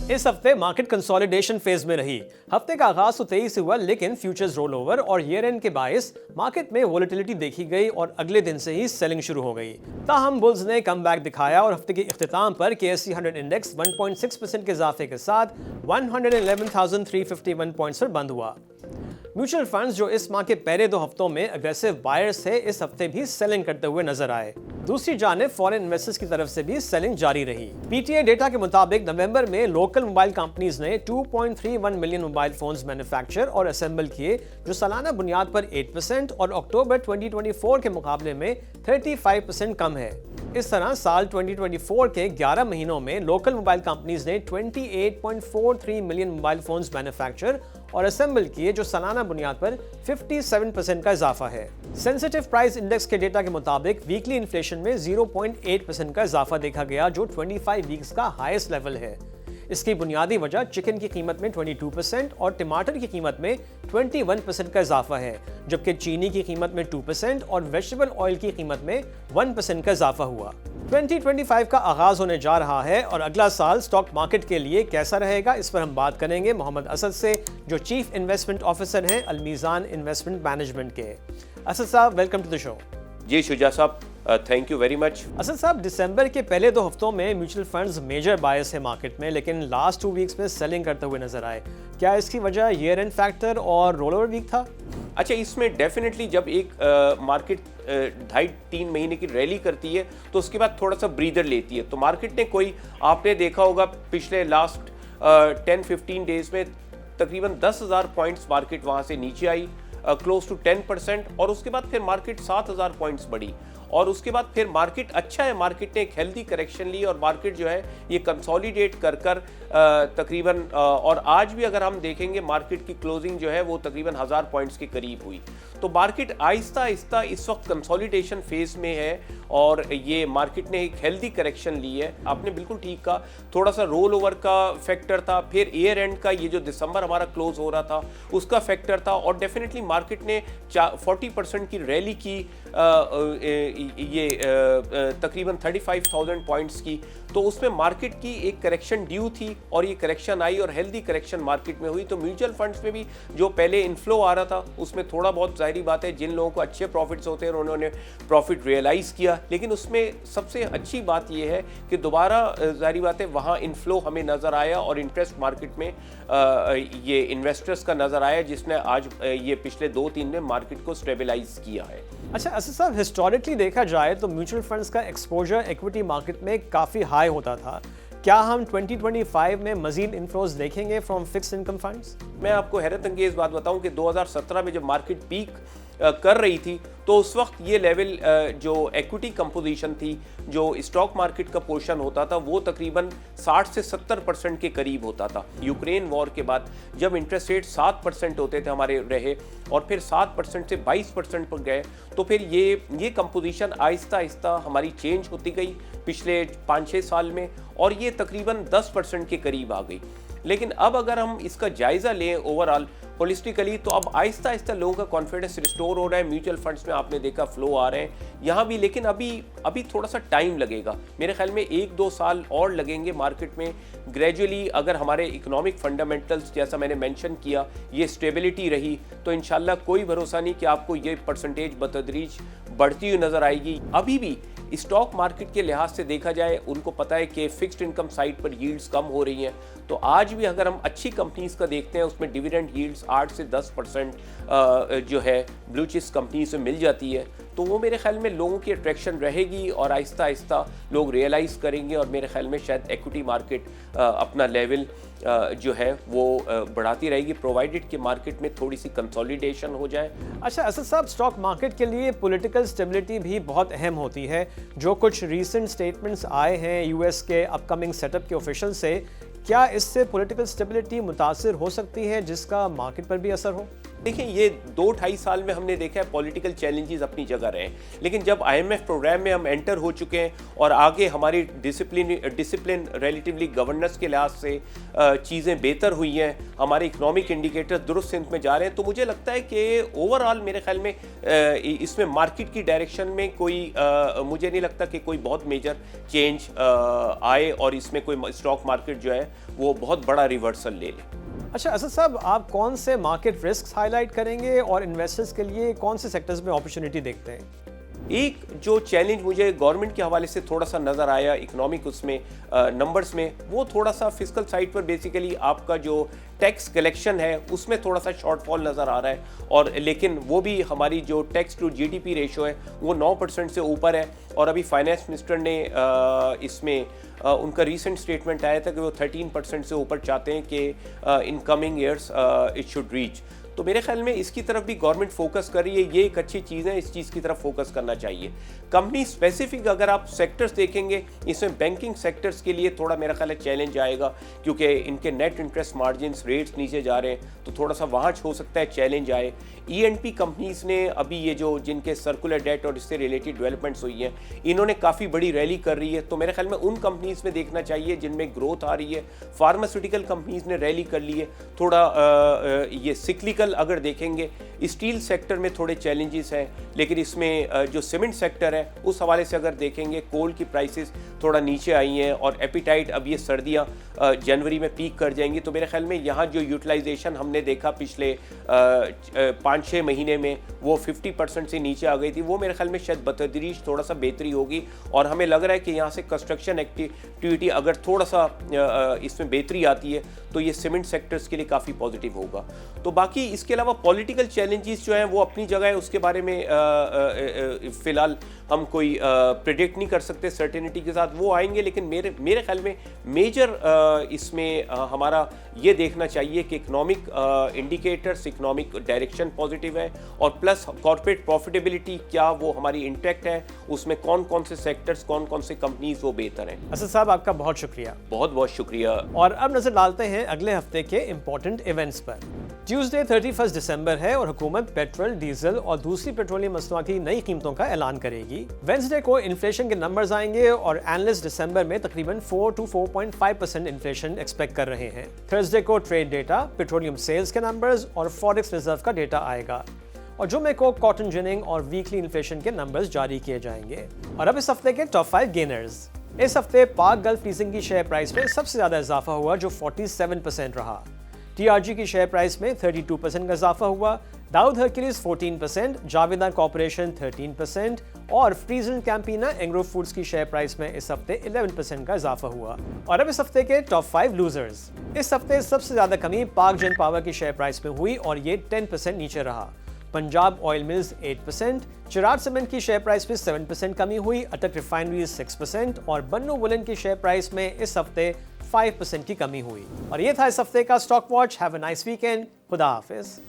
इस हफ्ते market consolidation phase में रही। हफ्ते का आगाज तो तेजी से हुआ, लेकिन फ्यूचर्स रोल ओवर और ईयर एंड के बायस मार्केट में वोलेटिलिटी देखी गई और अगले दिन से ही सेलिंग शुरू हो गई। ताहम बुल्स ने कम बैक दिखाया और हफ्ते के इख्तिताम पर KSE 100 इंडेक्स 1.6% के इजाफे के साथ 111,351 पॉइंट्स पर बंद हुआ। म्यूचुअल फंड्स जो इस माह के पहले 2 हफ्तों में अग्रेसिव बायर्स थे, इस हफ्ते भी सेलिंग करते हुए नजर आए। दूसरी जानिब फॉरेन इन्वेस्टर्स की तरफ से भी सेलिंग जारी रही। PTA डेटा के मुताबिक नवंबर में लोकल मोबाइल कंपनीज ने 2.31 मिलियन मोबाइल फोन्स मैन्युफैक्चर और असेंबल किए, जो सालाना बुनियाद पर 8% और अक्टूबर 2024 के मुकाबले में 35% कम है। इस तरह साल 2024 के 11 महीनों में लोकल मोबाइल कंपनीज ने 28.43 मिलियन मोबाइल फोन्स मैन्युफैक्चर और असेंबल किए, जो सालाना बुनियाद पर 57% का इजाफा है। सेंसिटिव प्राइस इंडेक्स के डेटा के मुताबिक वीकली इन्फ्लेशन में 0.8% का इजाफा देखा गया, जो 25 वीक्स का हाईएस्ट लेवल है। इसकी बुनियादी वजह चिकन की कीमत में 22% और टमाटर की कीमत में 21% का इजाफा है, जबकि चीनी की कीमत में 2% और वेजिटेबल ऑयल की कीमत में 1% का इजाफा हुआ। 2025 का आगाज होने जा रहा है और अगला साल स्टॉक मार्केट के लिए कैसा रहेगा, इस पर हम बात करेंगे मोहम्मद असद से, जो चीफ इन्वेस्टमेंट ऑफिसर हैं अलमीज़ान इन्वेस्टमेंट मैनेजमेंट के। असद साहब, वेलकम टू द शो। जी शुजा साहब, thank you very much. Asad साहब, दिसंबर के पहले 2 हफ्तों में म्यूचुअल फंड्स मेजर बायर्स है मार्केट में, लेकिन लास्ट 2 वीक्स में सेलिंग करते हुए नजर आए। क्या इसकी वजह ईयर एंड फैक्टर और रोल ओवर वीक था? अच्छा, इसमें डेफिनेटली जब एक मार्केट 2.5-3 महीने की रैली करती है तो उसके बाद थोड़ा सा ब्रीदर लेती है। तो मार्केट ने कोई, आपने देखा होगा पिछले लास्ट 10-15 डेज में तकरीबन 10,000 पॉइंट्स मार्केट वहाँ से नीचे आई, क्लोज टू 10%, और उसके बाद फिर मार्केट 7,000 पॉइंट्स बढ़ी और उसके बाद फिर मार्केट अच्छा है, मार्केट ने एक हेल्दी करेक्शन ली और मार्केट जो है ये कंसोलिडेट कर तकरीबन, और आज भी अगर हम देखेंगे मार्केट की क्लोजिंग जो है वो तकरीबन 1000 पॉइंट्स के करीब हुई। तो मार्केट आहिस्ता आहिस्ता इस वक्त कंसोलिडेशन फेज में है और ये मार्केट ने एक हेल्दी करेक्शन ली है। आपने बिल्कुल ठीक कहा, थोड़ा सा रोल ओवर का फैक्टर था, फिर ईयर एंड का ये जो दिसंबर हमारा क्लोज हो रहा था उसका फैक्टर था, और डेफिनेटली मार्केट ने 40% की रैली की, ये तकरीबन 35,000 पॉइंट्स की। तो उसमें मार्केट की एक करेक्शन ड्यू थी और ये करेक्शन आई और हेल्दी करेक्शन मार्केट में हुई। तो म्यूचुअल फंड्स में भी जो पहले इनफ्लो आ रहा था उसमें थोड़ा बहुत, जाहिर बात है, जिन लोगों को अच्छे प्रॉफिट्स होते हैं उन्होंने प्रॉफिट रियलाइज़ किया, लेकिन उसमें सबसे अच्छी बात यह है कि दोबारा जाहिर बात है वहाँ इनफ्लो हमें नज़र आया और इंटरेस्ट मार्केट में ये इन्वेस्टर्स का नज़र आया, जिसने आज ये पिछले 2-3 में मार्केट को स्टेबलाइज किया है। अच्छा असद साहब, हिस्टोरिकली देखा जाए तो म्यूचुअल फंड्स का एक्सपोजर इक्विटी मार्केट में काफ़ी हाई होता था। क्या हम 2025 में मजीद इनफ्लोज देखेंगे फ्रॉम फिक्स्ड इनकम फंड्स? मैं आपको हैरत अंगेज बात बताऊं कि 2017 में जब मार्केट पीक कर रही थी तो उस वक्त ये लेवल जो इक्विटी कंपोजिशन थी, जो स्टॉक मार्केट का पोर्शन होता था, वो तकरीबन 60 से 70% के करीब होता था। यूक्रेन वॉर के बाद जब इंटरेस्ट रेट 7% होते थे हमारे रहे और फिर 7% से 22% पर गए, तो फिर ये कंपोजिशन आहिस्ता आहिस्ता हमारी चेंज होती गई पिछले 5-6 साल में, और ये तकरीबन 10% के करीब आ गई। लेकिन अब अगर हम इसका जायज़ा लें ओवरऑल होलिस्टिकली, तो अब आहिस्ता आहिस्ता लोगों का कॉन्फिडेंस रिस्टोर हो रहा है। म्यूचुअल फंड्स में आपने देखा फ्लो आ रहे हैं यहाँ भी, लेकिन अभी थोड़ा सा टाइम लगेगा। मेरे ख्याल में 1-2 साल और लगेंगे मार्केट में ग्रेजुअली। अगर हमारे इकोनॉमिक फंडामेंटल्स, जैसा मैंने मेंशन किया, ये स्टेबिलिटी रही तो इंशाल्लाह कोई भरोसा नहीं कि आपको ये परसेंटेज बतदरीज बढ़ती हुई नज़र आएगी। अभी भी स्टॉक मार्केट के लिहाज से देखा जाए, उनको पता है कि फिक्स्ड इनकम साइड पर यील्ड्स कम हो रही हैं, तो आज भी अगर हम अच्छी कंपनीज का देखते हैं उसमें डिविडेंड यील्ड्स 8 से 10% जो है ब्लू चिप्स कंपनी से मिल जाती है। तो वो मेरे ख्याल में लोगों की अट्रैक्शन रहेगी और आहिस्ता आहिस्ता लोग रियलाइज़ करेंगे और मेरे ख्याल में शायद इक्विटी मार्केट अपना लेवल जो है वो बढ़ाती रहेगी, प्रोवाइडेड कि मार्केट में थोड़ी सी कंसोलिडेशन हो जाए। अच्छा असद साहब, स्टॉक मार्केट के लिए पॉलिटिकल स्टेबिलिटी भी बहुत अहम होती है। जो कुछ रीसेंट स्टेटमेंट्स आए हैं यूएस के अपकमिंग सेटअप के ऑफिशियल से, क्या इससे पॉलिटिकल स्टेबिलिटी मुतासिर हो सकती है जिसका मार्केट पर भी असर हो? देखिए, ये 2-2.5 साल में हमने देखा है पॉलिटिकल चैलेंजेस अपनी जगह रहे, लेकिन जब आईएमएफ प्रोग्राम में हम एंटर हो चुके हैं और आगे हमारी डिसिप्लिन रिलेटिवली गवर्नेंस के लिहाज से चीज़ें बेहतर हुई हैं, हमारे इकोनॉमिक इंडिकेटर दुरुस्त सिमत में जा रहे हैं, तो मुझे लगता है कि ओवरऑल मेरे ख्याल में इसमें मार्केट की डायरेक्शन में कोई मुझे नहीं लगता कि कोई बहुत मेजर चेंज आए और इसमें कोई स्टॉक मार्केट जो है वो बहुत बड़ा रिवर्सल ले ले। अच्छा असद साहब, आप कौन से मार्केट रिस्क हाईलाइट करेंगे और इन्वेस्टर्स के लिए कौन से सेक्टर्स में अपॉर्चुनिटी देखते हैं? एक जो चैलेंज मुझे गवर्नमेंट के हवाले से थोड़ा सा नज़र आया इकोनॉमिक उसमें नंबर्स में, वो थोड़ा सा फिस्कल साइड पर बेसिकली आपका जो टैक्स कलेक्शन है उसमें थोड़ा सा शॉर्टफॉल नज़र आ रहा है, और लेकिन वो भी हमारी जो टैक्स टू जीडीपी रेशो है वो 9% से ऊपर है। और अभी फाइनेंस मिनिस्टर ने इसमें उनका रीसेंट स्टेटमेंट आया था कि वो 13% से ऊपर चाहते हैं कि in coming years it should reach. तो मेरे ख्याल में इसकी तरफ भी गवर्नमेंट फोकस कर रही है, ये एक अच्छी चीज़ है, इस चीज़ की तरफ फोकस करना चाहिए। कंपनी स्पेसिफिक अगर आप सेक्टर्स देखेंगे, इसमें बैंकिंग सेक्टर्स के लिए थोड़ा मेरा ख्याल है चैलेंज आएगा, क्योंकि इनके नेट इंटरेस्ट मार्जिन रेट्स नीचे जा रहे हैं, तो थोड़ा सा वहाँ हो सकता है चैलेंज आए। ईएनपी कंपनीज ने अभी ये जो जिनके सर्कुलर डेट और इससे रिलेटेड डेवलपमेंट्स हुई हैं, इन्होंने काफ़ी बड़ी रैली कर रही है, तो मेरे ख्याल में उन कंपनीज में देखना चाहिए जिनमें ग्रोथ आ रही है। फार्मास्यूटिकल कंपनीज ने रैली कर ली है, थोड़ा ये सिक्लिकल अगर देखेंगे स्टील सेक्टर में थोड़े चैलेंजेस हैं, लेकिन इसमें जो सीमेंट सेक्टर है उस हवाले से अगर देखेंगे कोल की प्राइसेस थोड़ा नीचे आई हैं और एपिटाइट अब ये सर्दियां जनवरी में पीक कर जाएंगी, तो मेरे ख्याल में यहाँ जो यूटिलाइजेशन हमने देखा पिछले 5-6 महीने में वो 50% से नीचे आ गई थी, वो मेरे ख्याल में शायद बतदरीज थोड़ा सा बेहतरी होगी। और हमें लग रहा है कि यहाँ से कंस्ट्रक्शन एक्टिविटी अगर थोड़ा सा इसमें बेहतरी आती है तो ये सीमेंट सेक्टर्स के लिए काफ़ी पॉजिटिव होगा। तो बाकी इसके अलावा पॉलिटिकल चैलेंजेस जो हैं वो अपनी जगह है, उसके बारे में फ़िलहाल हम कोई प्रेडिक्ट नहीं कर सकते सर्टेनिटी के साथ, वो आएंगे, लेकिन मेरे ख्याल में मेजर इसमें हमारा ये देखना चाहिए कि economic indicators, economic direction positive है, और प्लस कॉर्पोरेट प्रॉफिटेबिलिटी क्या वो हमारी इंटैक्ट है, उसमें कौन कौन से सेक्टर्स, कौन कौन से कंपनीज वो बेहतर हैं। असद साहब, आपका बहुत शुक्रिया। बहुत बहुत शुक्रिया। और अब नजर डालते हैं अगले हफ्ते के इंपॉर्टेंट इवेंट्स पर। ट्यूसडे 31 दिसंबर है और हुकूमत पेट्रोल, डीजल और दूसरी पेट्रोलियम मसनूआत की नई कीमतों का ऐलान करेगी। वेंसडे को इन्फ्लेशन के नंबर्स आएंगे और एनालिस्ट दिसंबर में तकरीबन 4 to 4.5% इन्फ्लेशन एक्सपेक्ट कर रहे हैं। थर्सडे को ट्रेड डेटा, पेट्रोलियम सेल्स के नंबर्स और फॉरेक्स रिजर्व का डेटा आएगा। और जुमे को कॉटन जिनिंग और वीकली इन्फ्लेशन के नंबर्स जारी किए जाएंगे। और अब इस हफ्ते के टॉप 5 गेनर्स। इस हफ्ते पाक गल्फ लीजिंग की शेयर प्राइस में सबसे ज्यादा इजाफा हुआ, जो 47% रहा। टीआरजी की शेयर प्राइस में 32% का इजाफा हुआ। दाऊद हरक्यूलिस 14%, जावेदा कॉर्पोरेशन 13% और फ्रीजन कैंपिना एग्रो फूड्स की शेयर प्राइस में इस हफ्ते 11% का इजाफा हुआ। और अब इस हफ्ते के टॉप 5 लूजर्स। इस हफ्ते सबसे ज्यादा कमी पाक जेन पावर की शेयर प्राइस में हुई और ये 10% नीचे रहा। पंजाब ऑयल मिल्स 8%, चिराग सीमेंट की शेयर प्राइस में 7% कमी हुई। अटक रिफाइनरीज 6% और बन्नू वुलन की शेयर प्राइस में इस हफ्ते 5% की कमी हुई। और ये था इस हफ्ते का stock watch. Have a nice weekend. खुदा हाफिज।